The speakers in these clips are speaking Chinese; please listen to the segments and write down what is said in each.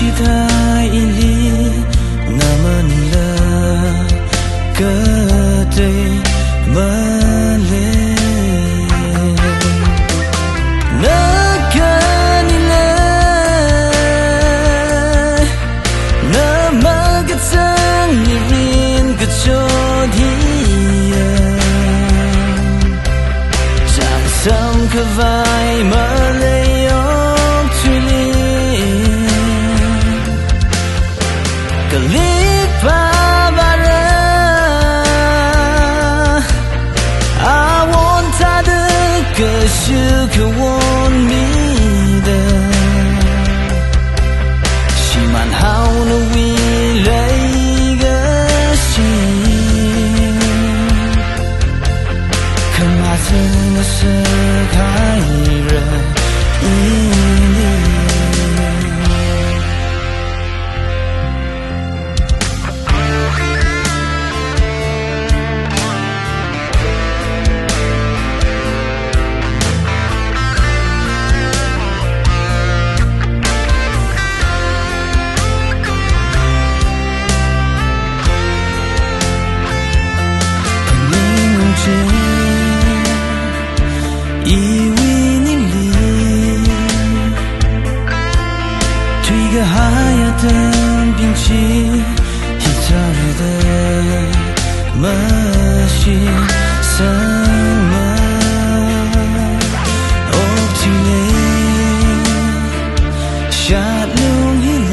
期待一里那么了个对么嘞那个你了那么个曾你人个就地掌声可vai么嘞哟去里个里巴巴人啊问他的个是个问你的喜满好的为了一个心可马真的是开人以为你离推个哈呀的兵器一早的么是什么哦提嘞下路一里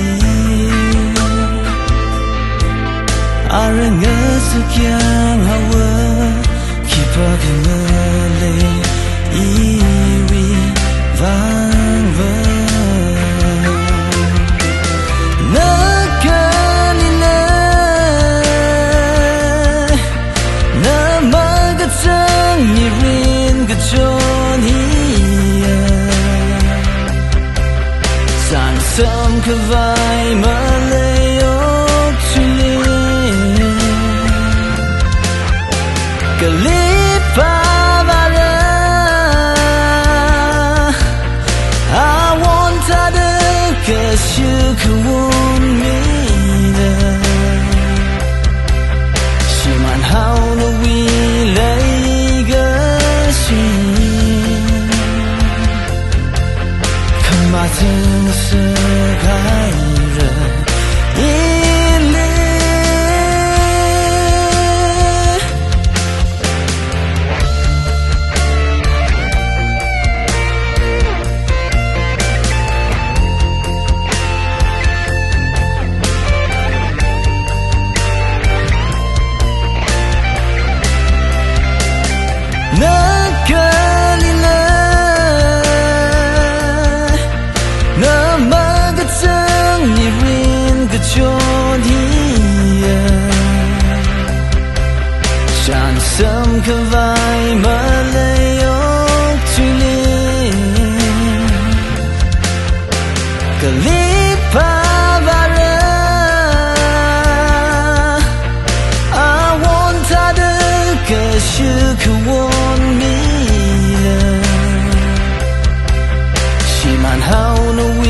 阿人个是强好我 keep up in the lane 以为万分那个你呢那么个真你人个就你掌声可vai么嘞哟去里个里巴可是可问你的是蛮好的为了一个心可马真的是开人一里那个你呢那么个曾你人个就你掌声可vai么嘞哟去里个里巴巴人啊问他的个是可问你了喜满好的为